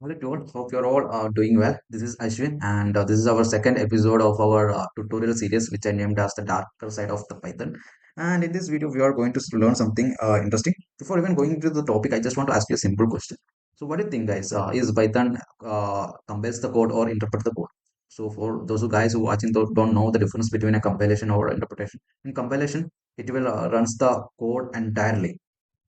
Hello to all. Hope you're all doing well. This is Ashwin, and this is our second episode of our tutorial series, which I named as the darker side of the Python. And in this video, we are going to learn something interesting. Before even going into the topic, I just want to ask you a simple question. So, what do you think, guys? Is Python compiles the code or interpret the code? So, for those who guys who watching don't know the difference between a compilation or interpretation. In compilation, it will runs the code entirely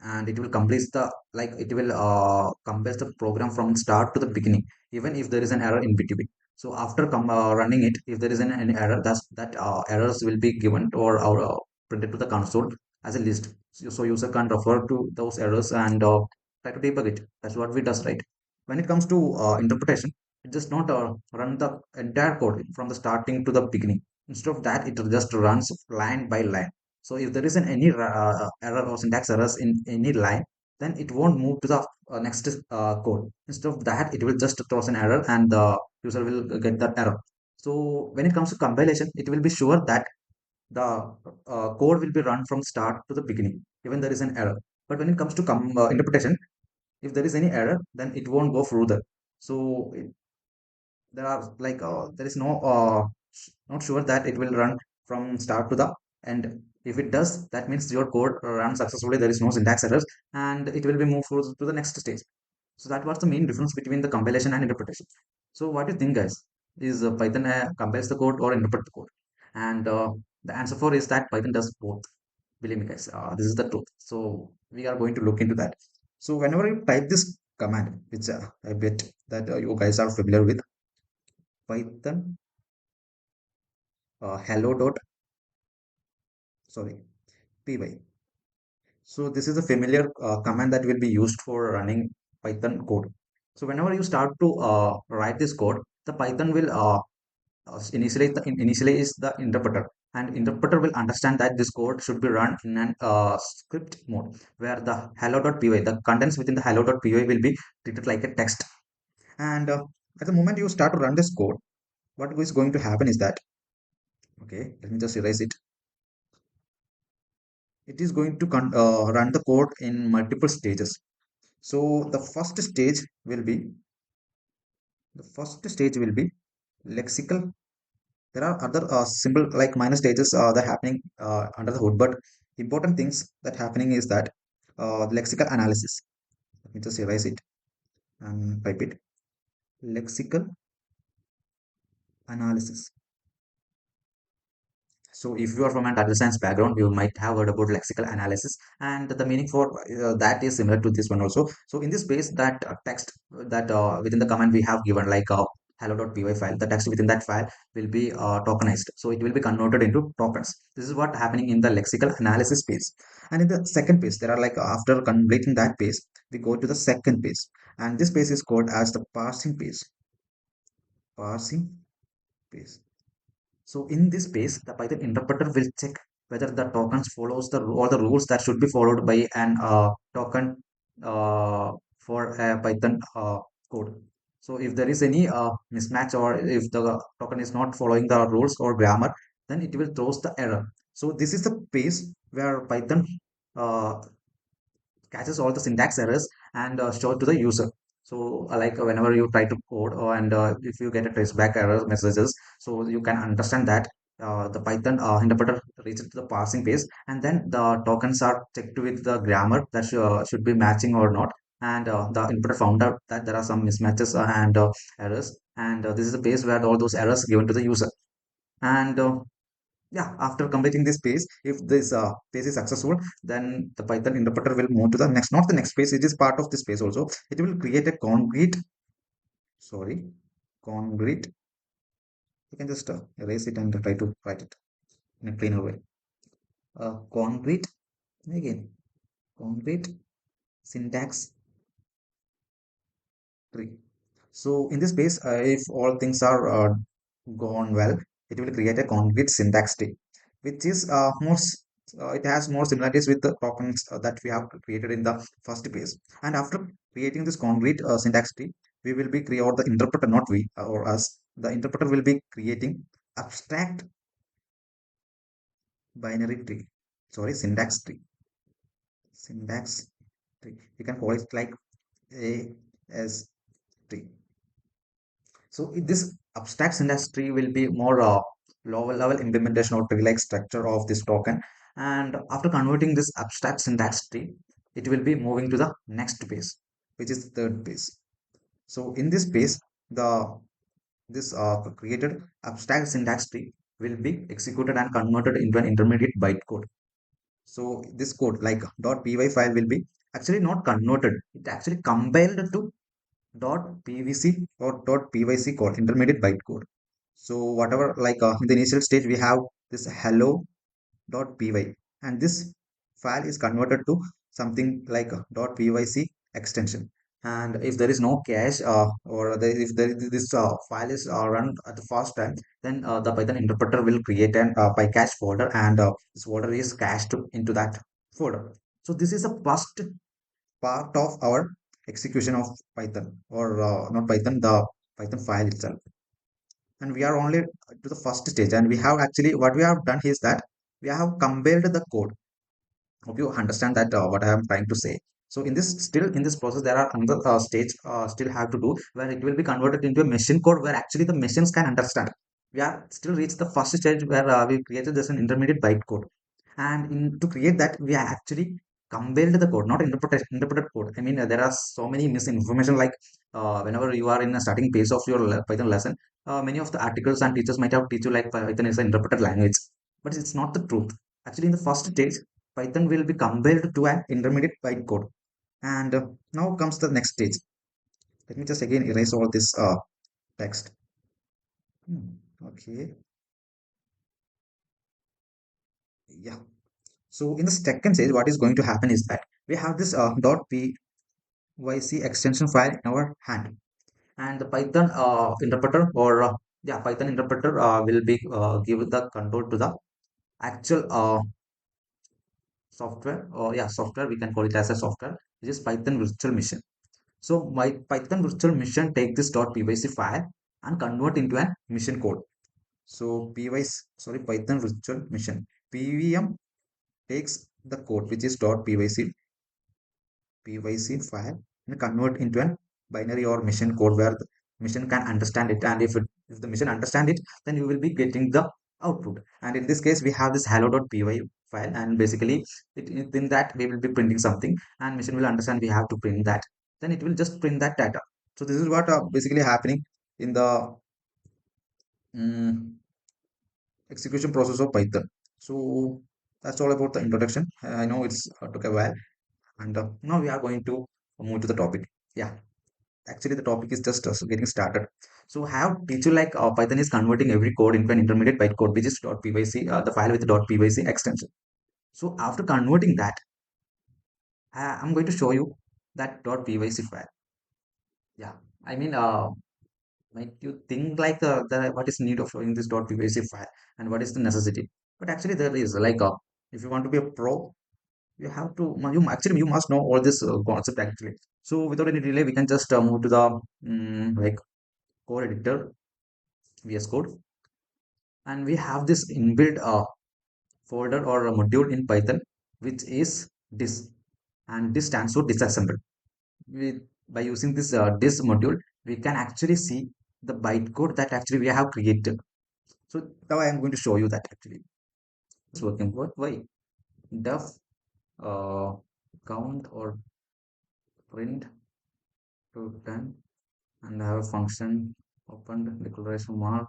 and it will complete the it will compile the program from start to the beginning even if there is an error in between. So after running it, if there is any error, that errors will be given or printed to the console as a list, so user can refer to those errors and try to debug it. That's what we does, right? When it comes to interpretation, it does not run the entire code from the starting to the beginning. Instead of that, it just runs line by line. So if there is any error or syntax errors in any line, then it won't move to the next code. Instead of that, it will just throw an error and the user will get that error. So when it comes to compilation, it will be sure that the code will be run from start to the beginning, even there is an error. But when it comes to interpretation, if there is any error, then it won't go further. So there are there is no not sure that it will run from start to the end. If it does, that means your code runs successfully, there is no syntax errors, and it will be moved to the next stage. So that was the main difference between the compilation and interpretation. So what do you think, guys? Is Python compiles the code or interpret the code? And the answer for is that Python does both. Believe me, guys, this is the truth. So we are going to look into that. So whenever you type this command, which I bet that you guys are familiar with, Python hello dot, sorry, py. So this is a familiar command that will be used for running Python code. So whenever you start to write this code, the Python will initially is the interpreter, and interpreter will understand that this code should be run in an script mode, where the hello.py, the contents within the hello.py will be treated like a text. And at the moment you start to run this code, what is going to happen is that, okay, let me just erase it. It is going to run the code in multiple stages. So the first stage will be lexical. There are other simple like minor stages that happening under the hood, but important things that happening is that lexical analysis. Let me just erase it and type it. Lexical analysis. So if you are from a data science background, you might have heard about lexical analysis, and the meaning for that is similar to this one also. So in this space, that text that within the command we have given like hello.py file, the text within that file will be tokenized. So it will be converted into tokens. This is what happening in the lexical analysis phase. And in the second phase, there are like after completing that phase, we go to the second phase, and this phase is called as the parsing phase. Parsing phase. So in this space, the Python interpreter will check whether the tokens follows all the rules that should be followed by an token for a Python code. So if there is any mismatch, or if the token is not following the rules or grammar, then it will throws the error. So this is the phase where Python uh, catches all the syntax errors and show to the user. So whenever you try to code and if you get a traceback error messages, so you can understand that the Python interpreter reaches to the parsing phase, and then the tokens are checked with the grammar that should be matching or not. And the interpreter found out that there are some mismatches and errors, and this is the phase where all those errors given to the user. And yeah, after completing this phase, if this phase is successful, then the Python interpreter will move to the next, not the next phase, it is part of this phase also. It will create a concrete, you can just erase it and try to write it in a cleaner way. Concrete, again, concrete syntax tree. So in this case, if all things are gone well, it will create a concrete syntax tree, which is it has more similarities with the tokens that we have created in the first phase. And after creating this concrete syntax tree, we will be create, or the interpreter, not we or us, the interpreter will be creating abstract binary tree. Sorry, syntax tree. Syntax tree. You can call it like AST. tree. So this abstract syntax tree will be more lower level implementation or tree like structure of this token. And after converting this abstract syntax tree, it will be moving to the next phase, which is third phase. So in this phase, the this created abstract syntax tree will be executed and converted into an intermediate bytecode. So this code like .py file will be actually not converted. It actually compiled to .pvc or .pyc code, intermediate bytecode. So whatever like in the initial stage we have this hello.py, and this file is converted to something like .pyc extension. And if there is no cache if there is this file is run at the first time, then the Python interpreter will create an bycache folder, and this folder is cached into that folder. So this is the first part of our execution of Python, or not Python, the Python file itself. And we are only to the first stage, and we have actually what we have done is that we have compiled the code. Hope you understand that what I am trying to say. So in this, still in this process, there are another stage still have to do, where it will be converted into a machine code where actually the machines can understand. We are still reached the first stage where we created this an intermediate bytecode, and to create that we are actually compiled the code, not interpreted code. I mean, there are so many misinformation, like whenever you are in a starting phase of your Python lesson, many of the articles and teachers might have teach you like Python is an interpreted language, but it's not the truth. Actually, in the first stage, Python will be compiled to an intermediate bytecode. And now comes the next stage. Let me just again erase all this text. Okay, yeah. So in the second stage, what is going to happen is that we have this .pyc extension file in our hand, and the Python interpreter, or yeah, Python interpreter will be give the control to the actual software, or yeah, software, we can call it as a software, which is Python virtual machine. So my Python virtual machine take this .pyc file and convert into a machine code. So Python virtual machine PVM takes the code which is .pyc file and convert into a binary or machine code where the machine can understand it. And if the machine understand it, then you will be getting the output. And in this case, we have this hello.py file, and basically in that we will be printing something, and machine will understand we have to print that. Then it will just print that data. So this is what basically happening in the mm, execution process of Python. So that's all about the introduction. I know it's took a while, and now we are going to move to the topic. Yeah, actually the topic is just getting started. So have teach you like Python is converting every code into an intermediate bytecode, which is .pyc, the file with the .pyc extension. So after converting that, I'm going to show you that .pyc file. Yeah, I mean, might you think like what is need of showing this .pyc file and what is the necessity? But actually there is like if you want to be a pro, you have to you must know all this concept actually. So without any delay, we can just move to the like code editor, VS Code, and we have this inbuilt folder or a module in Python, which is dis, and this stands for disassemble. With by using this dis module, we can actually see the bytecode that actually we have created. So now I am going to show you that actually it's working. Why def count or print to 10, and have a function opened declaration mark.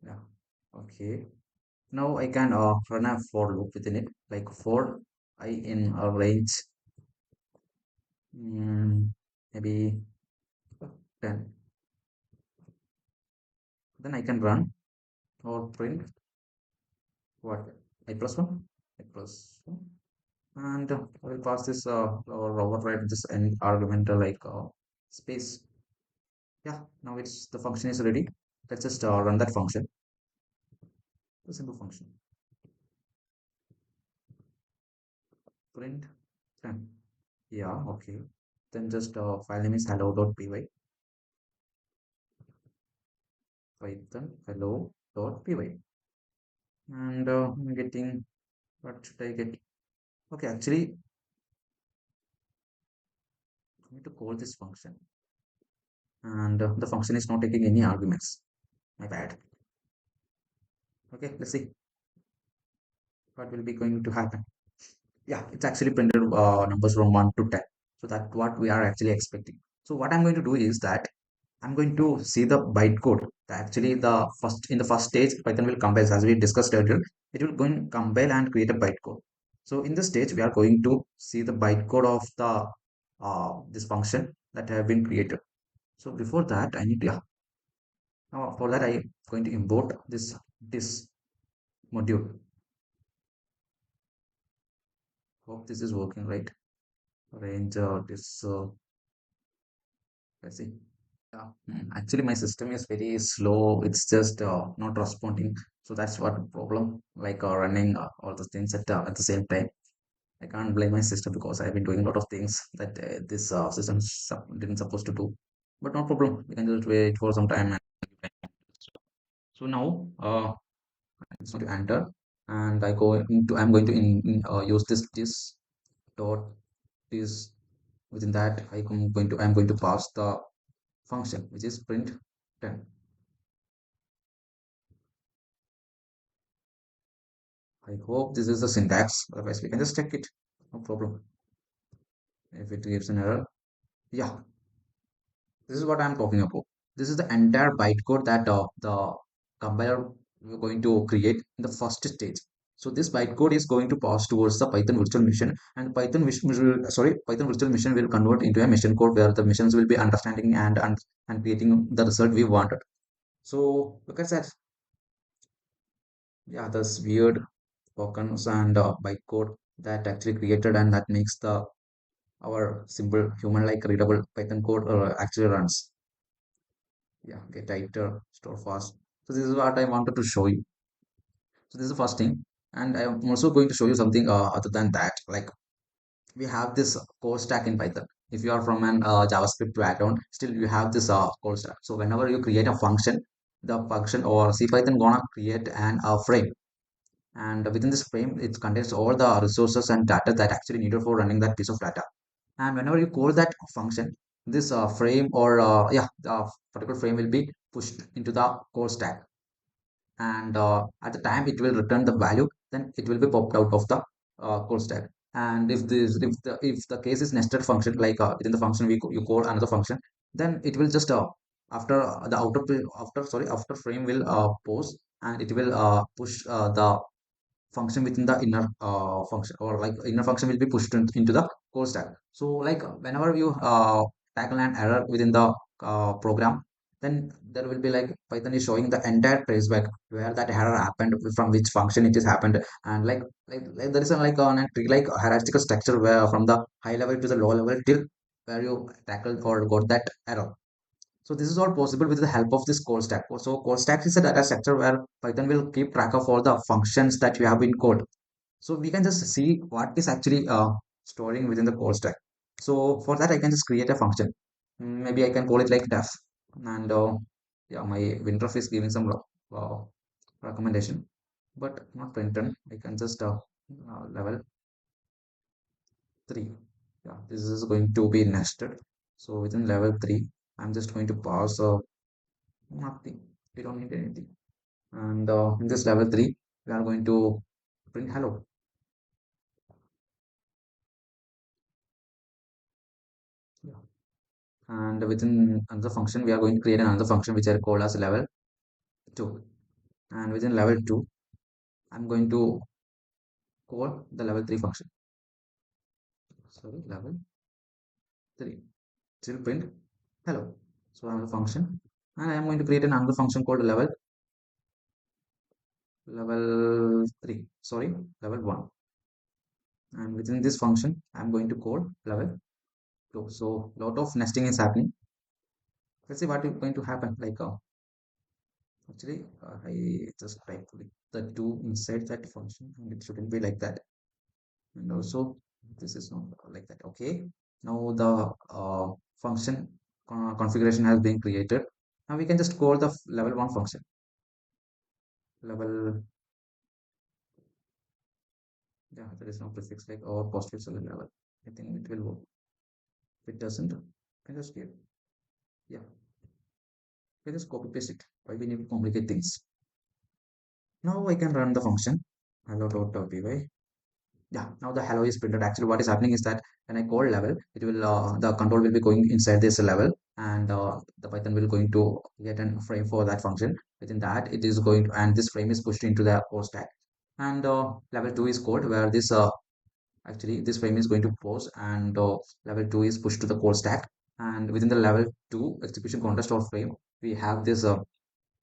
Yeah, okay. Now I can run a for loop within it, like for I in a range, maybe 10. Then I can run or print what, I plus 1, I plus 1, and I will pass this or override this any argument like space. Yeah, now it's the function is ready. Let's just run that function, the simple function, print 10. Yeah, okay. Then just file name is hello.py, python hello.py, and I'm getting, what should I get? Okay, actually, I need to call this function. and the function is not taking any arguments. My bad. Okay, let's see what will be going to happen. Yeah, it's actually printed numbers from 1 to 10. So that's what we are actually expecting. So what I'm going to do is that I'm going to see the bytecode. Actually, the first in the first stage, Python will compile, as we discussed earlier. It will go and compile and create a bytecode. So in this stage, we are going to see the bytecode of the this function that have been created. So before that, I need to, yeah, now for that I am going to import this module. Hope this is working right. Range this. Let's see. Yeah, actually, my system is very slow. It's just not responding. So that's what the problem. Like running all the things at the same time. I can't blame my system because I've been doing a lot of things that this system didn't supposed to do. But no problem. We can just wait for some time. So now it's going to enter, and I'm going to use this dot this. Within that, I'm going to pass the function which is print 10. I hope this is the syntax. Otherwise, we can just check it. No problem. If it gives an error, yeah, this is what I'm talking about. This is the entire bytecode that the compiler we're going to create in the first stage. So this bytecode is going to pass towards the Python virtual machine, and Python virtual machine will convert into a machine code where the machines will be understanding and creating the result we wanted. So look at that. Yeah, this weird tokens and bytecode that actually created and that makes the our simple human-like readable Python code actually runs. Yeah, get tighter, store fast. So this is what I wanted to show you. So this is the first thing, and I am also going to show you something other than that. Like we have this core stack in Python. If you are from an JavaScript background, still you have this core stack. So whenever you create a function, the function or C Python gonna create an frame, and within this frame, it contains all the resources and data that actually needed for running that piece of data. And whenever you call that function, this frame or yeah, the particular frame will be pushed into the core stack, and at the time it will return the value, then it will be popped out of the core stack. And if the case is nested function, like within the function you call another function, then it will just after the after frame will pause, and it will push the function within the inner function, or like inner function will be pushed into the core stack. So like whenever you tackle an error within the program, then there will be like Python is showing the entire traceback where that error happened, from which function it is happened, and like there is a like on a tree like a hierarchical structure where from the high level to the low level till where you tackled or got that error. So this is all possible with the help of this call stack. So call stack is a data structure where Python will keep track of all the functions that you have in code. So we can just see what is actually storing within the call stack. So for that, I can just create a function. Maybe I can call it like def. And yeah, my WinRef is giving some recommendation, but not printed. I can just level 3. Yeah, this is going to be nested. So within level 3, I'm just going to pass nothing. We don't need anything. And in this level 3, we are going to print hello. Yeah. And within another function, we are going to create another function which I call as level 2. And within level 2, I'm going to call the level 3 function. Sorry, level 3. It will print hello. So another function. And I am going to create another function called level 3. Sorry, level 1. And within this function, I'm going to call level 2. So lot of nesting is happening. Let's see what is going to happen. Like actually, I just typed with the 2 inside that function, and it shouldn't be like that. And also, this is not like that. Okay. Now the function configuration has been created. Now we can just call the level 1 function. Level, yeah, there is no prefix like or postfix level. I think it will work. If it doesn't, I can just give. Yeah. Okay, just copy paste it. Why we need to complicate things? Now I can run the function hello.py. Yeah, now the hello is printed. Actually, what is happening is that when I call level, it will the control will be going inside this level, and the Python will going to get a frame for that function. Within that, it is going to, and this frame is pushed into the core stack. And level 2 is code where this actually this frame is going to pause, and level 2 is pushed to the core stack. And within the level 2 execution context or frame, we have this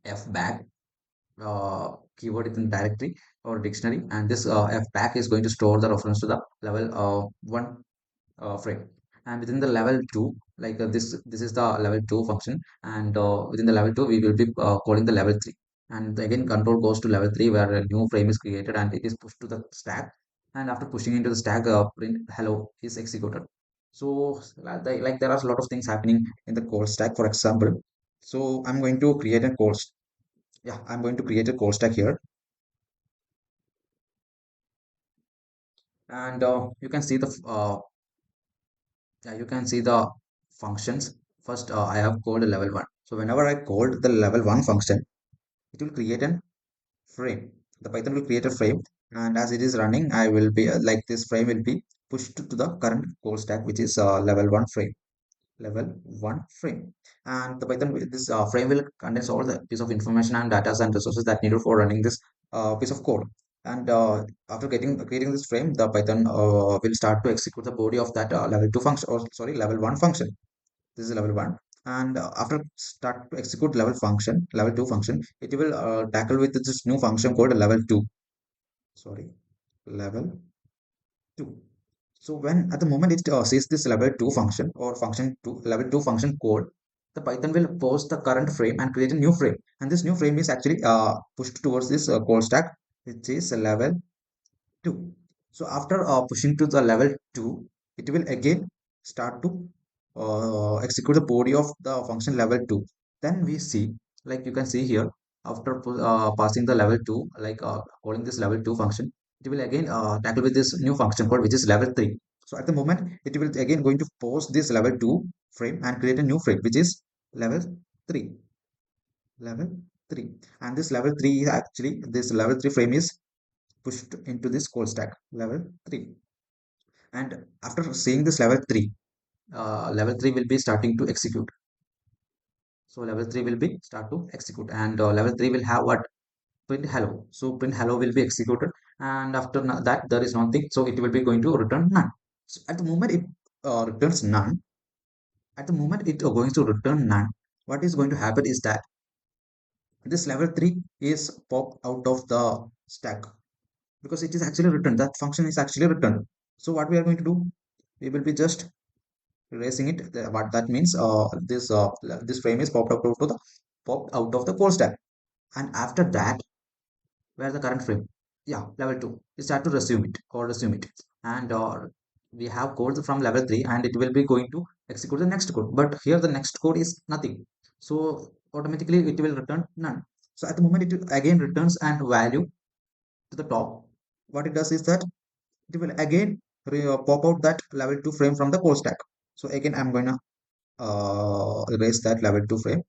f back keyword in directory or dictionary, and this fback is going to store the reference to the level 1 frame. And within the level 2, like this is the level 2 function, and within the level 2 we will be calling the level 3, and again control goes to level 3 where a new frame is created and it is pushed to the stack. And after pushing into the stack, print hello is executed. So like there are a lot of things happening in the code stack. For example, so I'm going to create a code. Yeah, I'm going to create a code stack here, and you can see the yeah, you can see the functions. First, I have called level 1. So whenever I called the level 1 function, it will create a frame. The Python will create a frame, and as it is running, I will be like this frame will be pushed to the current code stack, which is level 1 frame. Level 1 frame. And the Python this frame will contains all the piece of information and data and resources that needed for running this piece of code. And after getting creating this frame, the Python will start to execute the body of that level 2 function, or sorry, level 1 function. This is level 1. And after start to execute level 2 function, it will tackle with this new function called level 2. Sorry, level 2. So when at the moment it sees this level 2 function or function 2 level 2 function code, the Python will pause the current frame and create a new frame. And this new frame is actually pushed towards this call stack, which is level 2. So after pushing to the level 2, it will again start to execute the body of the function level 2. Then we see, like you can see here, after passing the level 2, like calling this level 2 function, it will again tackle with this new function code, which is level 3. So at the moment, it will again going to pause this level 2 frame and create a new frame, which is level 3. Level 3. And this level 3 is actually, this level 3 frame is pushed into this call stack level 3. And after seeing this level 3 will be starting to execute. So level 3 will be start to execute, and level 3 will have what? Print hello. So print hello will be executed, and after that there is nothing, so it will be going to return none. So at the moment it returns none. At the moment it going to return none, what is going to happen is that this level 3 is popped out of the stack, because it is actually written, that function is actually written. So what we are going to do, we will be just erasing it. What that means, this frame is popped out of the core stack. And after that, where the current frame, yeah, level 2, we start to resume it. And we have code from level 3, and it will be going to execute the next code, but here the next code is nothing, so automatically it will return none. So at the moment it again returns and value to the top. What it does is that it will again pop out that level 2 frame from the core stack. So again I'm going to erase that level 2 frame.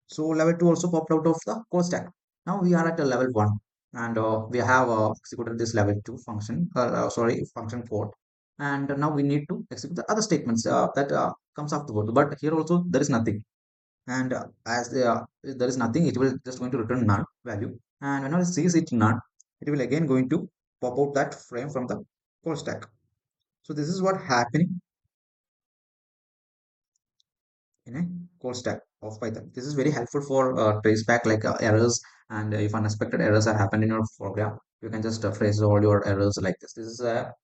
So level 2 also popped out of the core stack. Now we are at a level 1, and we have executed this level 2 function, sorry, function code. And now we need to execute the other statements that comes afterward. But here also there is nothing. And there is nothing, it will just going to return null value. And whenever it sees it none, it will again going to pop out that frame from the core stack. So this is what happening in a code stack of Python. This is very helpful for traceback, like errors, and if unexpected errors are happened in your program, you can just trace all your errors like this. This is a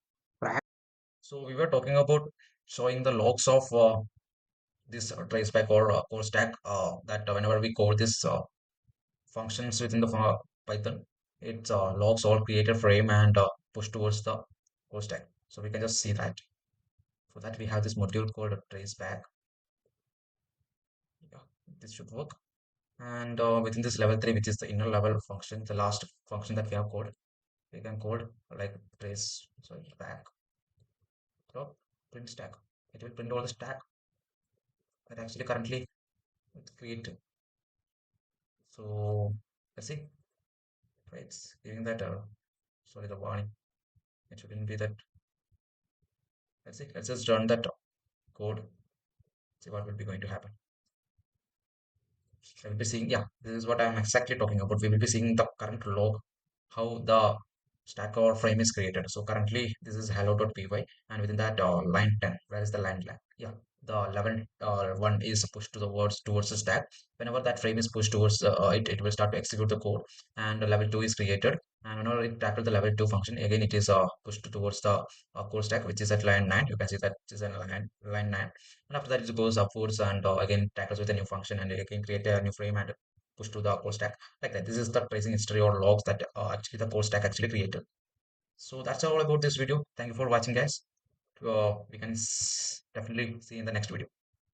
so we were talking about showing the logs of this traceback or code stack, that whenever we code this functions within the Python, it logs all created frame and push towards the code stack. So we can just see that. For that we have this module called traceback. Yeah, this should work. And within this level 3, which is the inner level function, the last function that we have called, we can code like trace, sorry, back dot print stack. It will print all the stack that actually currently create. So let's see. Right, it's giving that sorry, the warning. It shouldn't be that. Let's see. Let's just run that code. See what will be going to happen. I will be seeing, yeah, this is what I'm exactly talking about. We will be seeing the current log, how the stack or frame is created. So currently this is hello.py, and within that line 10, where is the line? Yeah, the level one is pushed to the towards the stack. Whenever that frame is pushed towards it, it will start to execute the code, and level 2 is created. And whenever it tackles the level 2 function, again it is pushed towards the core stack, which is at line 9. You can see that it is in line 9, and after that it goes upwards and again tackles with a new function and again create a new frame and push to the core stack like that. This is the tracing history or logs that actually the core stack actually created. So that's all about this video. Thank you for watching, guys. We can definitely see in the next video.